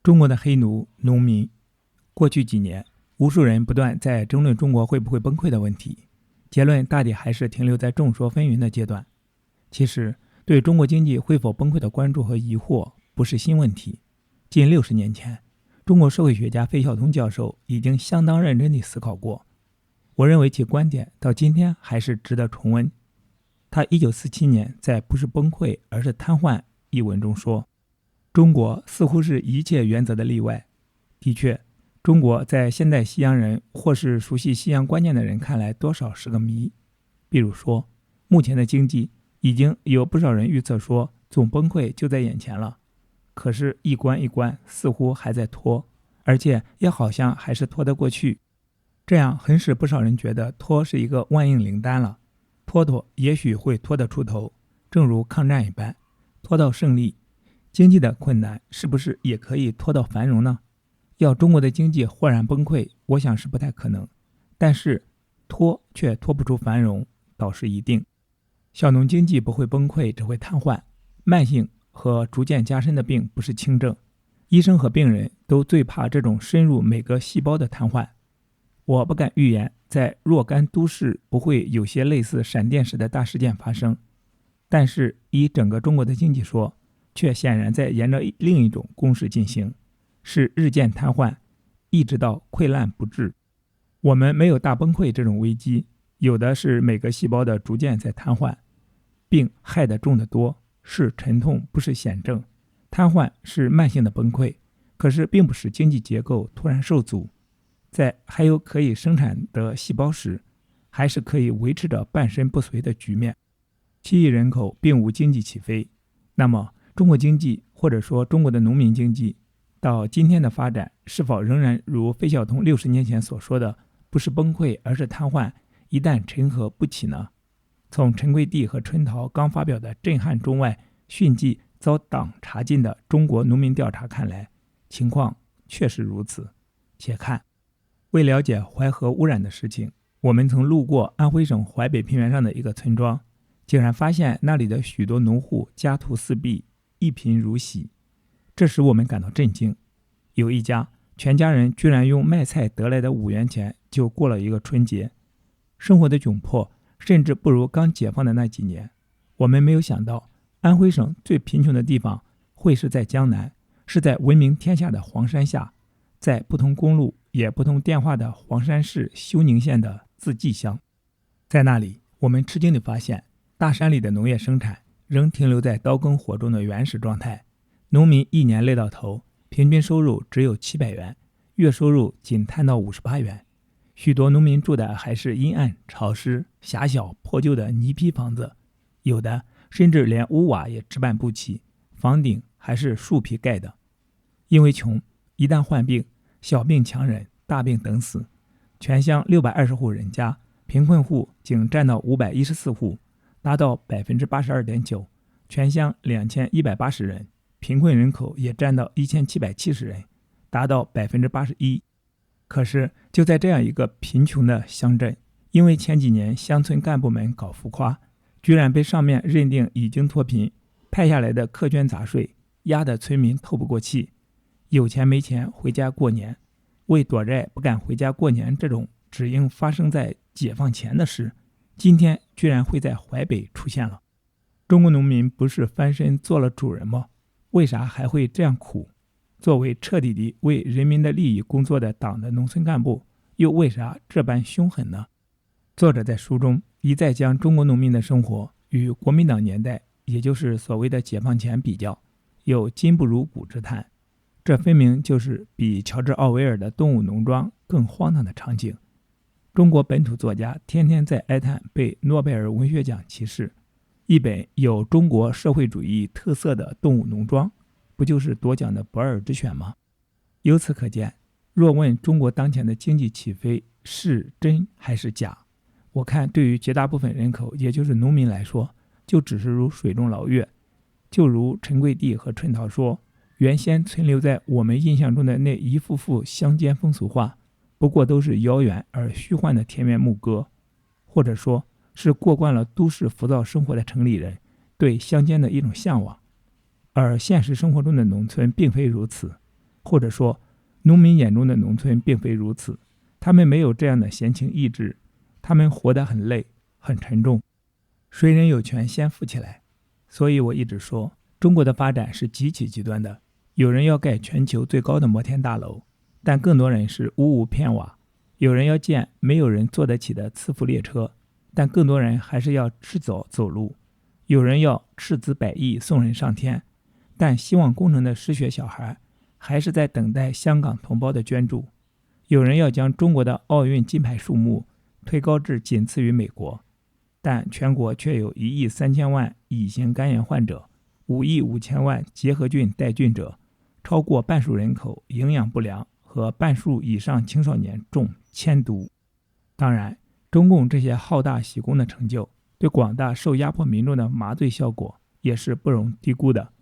中國的黑奴、農民。過去幾年，無數人不斷在爭論中國會不會崩潰的問題，結論大抵還是停留在眾說紛紜的階段。其實，對中國經濟會否崩潰的關注和疑惑不是新問題。近60年前，中國社會學家費孝通教授已經相當認真地思考過。我認為其觀點到今天還是值得重溫。他1947年在《不是崩潰，而是癱瘓》一文中說，中國似乎是一切原則的例外。的確，中國在現代西洋人或是熟悉西洋觀念的人看來多少是個謎。比如說，目前的經濟已經有不少人預測說總崩潰就在眼前了，可是一關一關似乎還在拖，而且也好像還是拖得過去。這樣很使不少人覺得拖是一個萬应灵丹了，拖也許會拖得出头，正如抗戰一般，拖到勝利。經濟的困難是不是也可以拖到繁榮呢？要中國的經濟豁然崩潰，我想是不太可能，但是拖卻拖不出繁榮，倒是一定。小農經濟不會崩潰，只會癱瘓。慢性和逐漸加深的病不是輕症，醫生和病人都最怕這種深入每個細胞的癱瘓。我不敢預言在若干都市不會有些類似閃電式的大事件發生，但是以整個中國的經濟說，卻顯然在沿着另一種公式進行，是日漸癱瘓，一直到潰爛不治。我們沒有大崩潰這種危機，有的是每個細胞的逐漸在癱瘓。病害得重得多，是沉痛，不是險症。癱瘓是慢性的崩潰，可是並不使經濟結構突然受阻。在還有可以生產的細胞時，還是可以維持着半身不遂的局面。7億人口並無經濟起飛，那麼中國經濟或者說中國的農民經濟到今天的發展，是否仍然如費孝通60年前所說的不是崩潰而是癱瘓，一旦沉河不起呢？從陈桂地和春桃剛發表的震撼中外迅即遭黨查禁的中国農民調查看來，情況確實如此。且看，為了解淮河污染的事情，我們曾路過安徽省淮北平原上的一個村莊，竟然發現那裡的許多農戶家徒四壁，一貧如洗。這使我們感到震驚。有一家，全家人居然用賣菜得來的5元錢就過了一個春節，生活的窘迫甚至不如剛解放的那幾年。我們沒有想到，安徽省最貧窮的地方會是在江南，是在聞名天下的黃山下，在不通公路也不通電話的黃山市休寧縣的字季鄉。在那裡，我們吃驚地發現，大山裡的農業生產仍停留在刀耕火種的原始狀態，農民一年累到頭，平均收入只有700元，月收入僅攤到58元。許多農民住的還是陰暗、潮濕、狹小、破舊的泥坯房子，有的甚至連屋瓦也置辦不起，房頂還是樹皮蓋的。因為窮，一旦患病，小病強忍，大病等死。全鄉620戶人家，貧困戶僅占到514戶，達到 82.9%。全鄉2180人，貧困人口也占到1770人，達到 81%。可是就在這樣一個貧窮的鄉鎮，因為前幾年鄉村幹部們搞浮誇，居然被上面認定已經脫貧，派下來的苛捐雜稅壓得村民透不過氣，有錢沒錢回家過年，為躲債不敢回家過年，這種只應發生在解放前的事，今天居然會在淮北出現了。中國農民不是翻身做了主人嗎？為啥還會這樣苦？作為徹底地為人民的利益工作的黨的農村幹部，又為啥這般兇狠呢？作者在書中一再將中國農民的生活與國民黨年代，也就是所謂的解放前比較，有今不如古之嘆。這分明就是比喬治·奧威爾的《動物農莊》更荒唐的場景。中國本土作家天天在哀嘆被諾貝爾文學獎歧視，一本有中國社會主義特色的《動物農莊》，不就是夺獎的不二之選嗎？由此可見，若問中國當前的經濟起飛是真還是假，我看對於絕大部分人口，也就是農民來說，就只是如水中撈月。就如陈桂地和春桃說，原先存留在我們印象中的那一幅幅鄉間風俗畫，不過都是遙遠而虛幻的田園牧歌，或者說是過慣了都市浮躁生活的城里人對乡间的一種向往。而現實生活中的農村並非如此，或者說，農民眼中的農村並非如此，他們沒有這樣的閒情逸致，他們活得很累，很沉重。誰人有權先富起來？所以我一直說，中國的發展是极其极端的。有人要蓋全球最高的摩天大楼，但更多人是屋屋片瓦；有人要建沒有人坐得起的磁浮列車，但更多人還是要赤腳走路；有人要斥資百億送人上天，但希望工程的失学小孩還是在等待香港同胞的捐助；有人要将中國的奧運金牌數目推高至僅次於美國，但全國卻有1億3千萬乙型肝炎患者，5億5千萬结核菌带菌者，超過半数人口營養不良和半数以上青少年中铅毒。當然，中共這些好大喜功的成就，對廣大受壓迫民眾的麻醉效果也是不容低估的。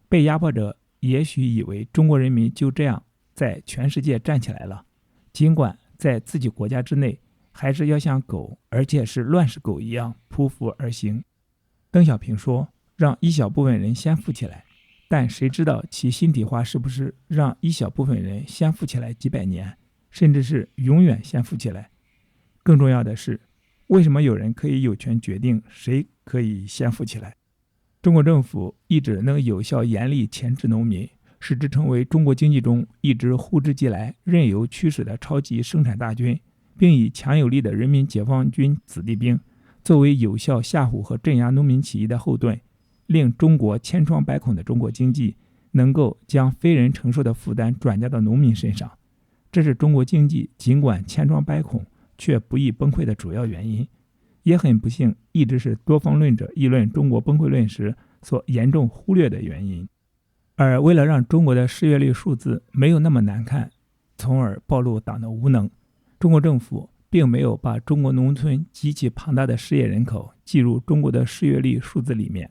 被壓迫者也許以為中國人民就這樣在全世界站起來了，儘管在自己國家之內還是要像狗，而且是亂世狗一樣匍匐而行。鄧小平說，讓一小部分人先富起来，但誰知道其心底話是不是讓一小部分人先富起来幾百年，甚至是永遠先富起來？更重要的是，為什麼有人可以有权決定誰可以先富起來？中国政府一直能有效严厉鉗制農民，使之成為中國經濟中一支呼之即來、任由驱使的超級生產大軍，並以强有力的人民解放軍子弟兵作為有效嚇唬和鎮壓農民起義的後盾，令中國千瘡百孔的中國經濟能夠將非人承受的負擔轉嫁到農民身上。這是中國經濟儘管千瘡百孔卻不易崩潰的主要原因，也很不幸一直是多方論者議論中國崩溃論時所嚴重忽略的原因。而為了讓中國的失業率數字沒有那麼難看，從而暴露黨的無能，中國政府並沒有把中國農村極其龐大的失業人口計入中國的失業率數字裡面。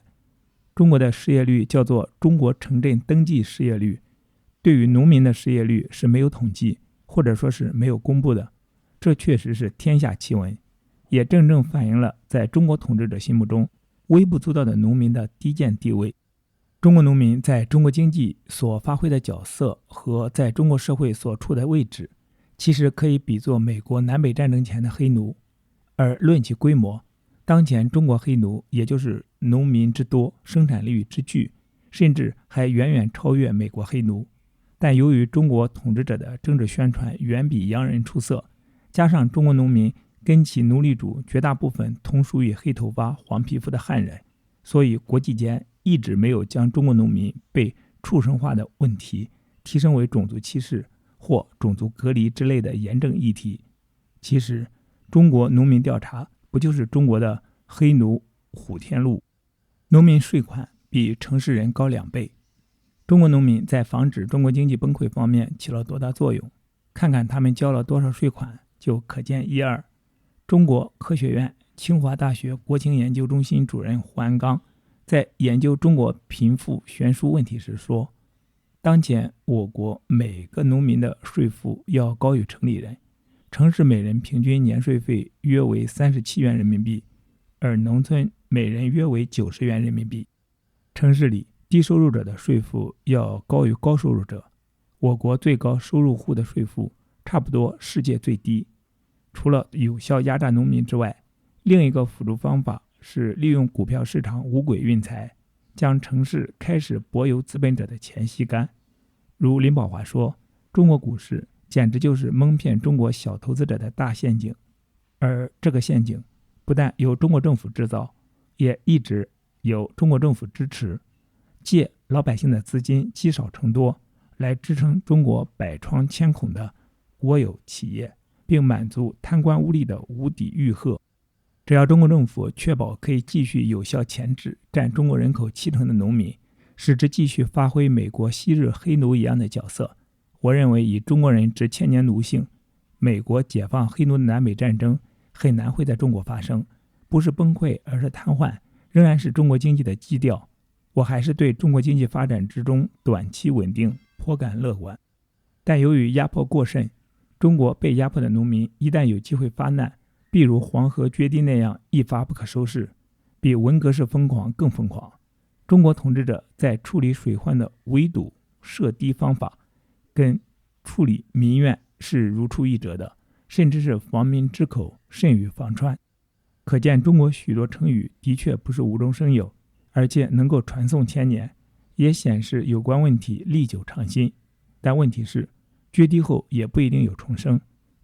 中國的失業率叫做中國城鎮登記失業率，對於農民的失業率是沒有統計，或者說是沒有公布的。這確實是天下奇聞，也正正反映了在中國統治者心目中微不足道的農民的低賤地位。中國農民在中國經濟所發揮的角色和在中國社會所處的位置，其實可以比作美國南北戰爭前的黑奴。而論其規模，當前中國黑奴也就是農民之多，生產率之巨，甚至還遠遠超越美國黑奴。但由于中国統治者的政治宣傳遠比洋人出色，加上中國農民跟其奴隸主絕大部分同屬於黑頭髮、黃皮膚的漢人，所以國際間一直沒有將中國農民被畜生化的問題提升為種族歧視或種族隔離之類的嚴正議題。其實，中國農民調查不就是中國的黑奴虎天祿？農民稅款比城市人高2倍。中國農民在防止中國經濟崩潰方面起了多大作用？看看他们交了多少稅款，就可見一二。中國科學院清華大學國情研究中心主任胡鞍鋼在研究中國貧富懸殊問題時說，當前我國每個農民的稅負要高於城裡人，城市每人平均年稅費約為37元人民幣，而農村每人約為90元人民幣。城市裡低收入者的稅負要高於高收入者，我國最高收入戶的稅負差不多世界最低。除了有效壓榨農民之外，另一個輔助方法是利用股票市場五鬼運財，將城市開始柏油資本者的錢吸乾。如林寶華說，中國股市簡直就是蒙騙中國小投資者的大陷阱，而這個陷阱不但由中國政府制造，也一直由中國政府支持，借老百姓的資金積少成多，來支撐中國百瘡千孔的國有企業，並滿足貪官污吏的無底欲壑。只要中國政府確保可以繼續有效鉗制佔中國人口70%的農民，使之繼續發揮美國昔日黑奴一樣的角色，我認為以中國人之千年奴性，美國解放黑奴的南北戰爭很難會在中國發生。不是崩潰，而是癱瘓，仍然是中國經濟的基調。我還是對中國經濟發展之中短期穩定頗感樂觀。但由於壓迫過甚，中國被壓迫的農民一旦有機會發難，必如黃河決堤那樣一發不可收拾，比文革式瘋狂更瘋狂。中國統治者在處理水患的圍堵設堤方法，跟處理民怨是如出一轍的，甚至是防民之口甚於防川。可見中國許多成語的確不是無中生有，而且能夠傳頌千年，也顯示有關問題歷久常新。但問題是，绝跡後也不一定有重生，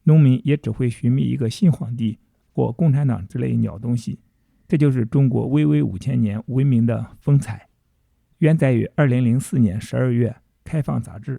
農民也只會尋覓一個新皇帝或共產黨之類鳥東西。這就是中國巍巍5000年文明的風采。原載於2004年12月《開放》雜誌。